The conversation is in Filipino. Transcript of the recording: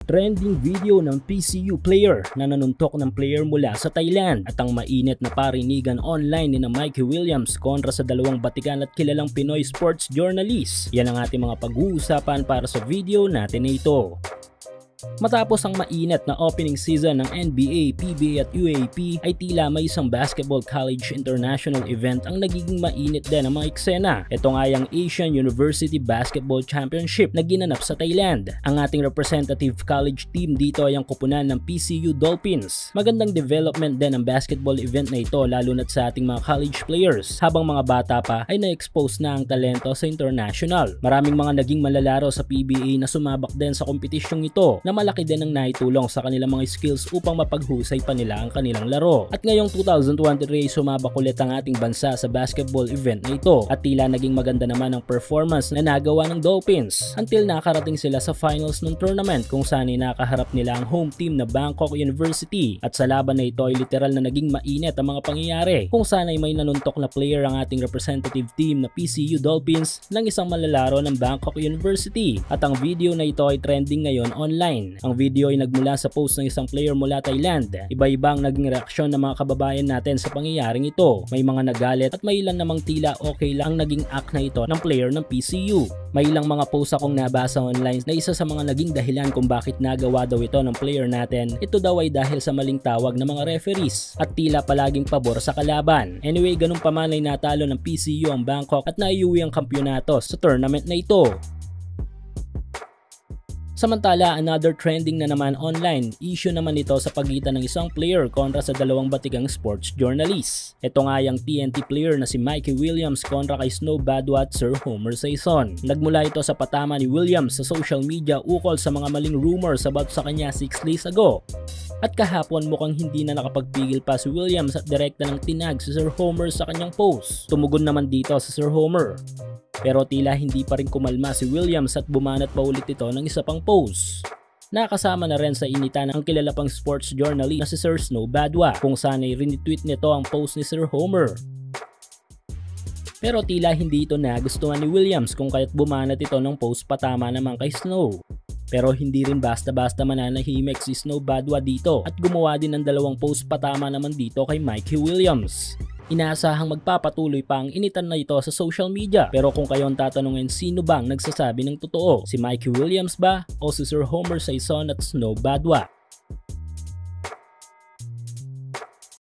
Trending video ng PCU player na nanuntok ng player mula sa Thailand at ang mainit na parinigan online ni na Mikey Williams kontra sa dalawang batikan at kilalang Pinoy sports journalist. Yan ang ating mga pag-uusapan para sa video natin na ito. Matapos ang mainit na opening season ng NBA, PBA at UAAP ay tila may isang basketball college international event ang nagiging mainit din ang mga eksena. Ito nga yung Asian University Basketball Championship na ginanap sa Thailand. Ang ating representative college team dito ay ang kupunan ng PCU Dolphins. Magandang development din ang basketball event na ito lalo na't sa ating mga college players. Habang mga bata pa ay na-expose na ang talento sa international. Maraming mga naging malalaro sa PBA na sumabak din sa kompetisyong ito na malaki din ang naitulong sa kanilang mga skills upang mapaghusay pa nila ang kanilang laro. At ngayong 2023 sumabak ulit ang ating bansa sa basketball event na ito at tila naging maganda naman ang performance na nagawa ng Dolphins until nakarating sila sa finals ng tournament kung saan ay nakaharap nila ang home team na Bangkok University. At sa laban na ito ay literal na naging mainit ang mga pangyayari kung saan ay may nanuntok na player ang ating representative team na PCU Dolphins ng isang malalaro ng Bangkok University. At ang video na ito ay trending ngayon online. Ang video ay nagmula sa post ng isang player mula Thailand. Iba-iba ang naging reaksyon ng mga kababayan natin sa pangyayaring ito. May mga nagalit at may ilan namang tila okay lang ang naging act na ito ng player ng PCU. May ilang mga post akong nabasa online na isa sa mga naging dahilan kung bakit nagawa daw ito ng player natin. Ito daw ay dahil sa maling tawag ng mga referees at tila palaging pabor sa kalaban. Anyway, ganun pa man ay natalo ng PCU ang Bangkok at naiuwi ang kampyonato sa tournament na ito. Samantala, another trending na naman online, issue naman ito sa pagitan ng isang player kontra sa dalawang batikang sports journalist. Ito nga yung TNT player na si Mikey Williams kontra kay Snow Badwa at Sir Homer Saison. Nagmula ito sa patama ni Williams sa social media ukol sa mga maling rumors about sa kanya 6 days ago. At kahapon mukhang hindi na nakapagpigil pa si Williams at direkta ng tinag si Sir Homer sa kanyang post. Tumugon naman dito si Sir Homer. Pero tila hindi pa rin kumalma si Williams at bumanat pa ulit ito ng isa pang post. Nakasama na rin sa initan ang kilala pang sports journalist na si Sir Snow Badwa kung saan ay rinitweet nito ang post ni Sir Homer. Pero tila hindi ito nagustuhan ni Williams kung kaya't bumanat ito ng post patama naman kay Snow. Pero hindi rin basta-basta mananahimik si Snow Badwa dito at gumawa din ng dalawang post patama naman dito kay Mikey Williams. Inaasahang magpapatuloy pa ang initan na ito sa social media. Pero kung kayo ang tatanungin sino bang nagsasabi ng totoo, si Mikey Williams ba o si Sir Homer Saison at Snow Badwa?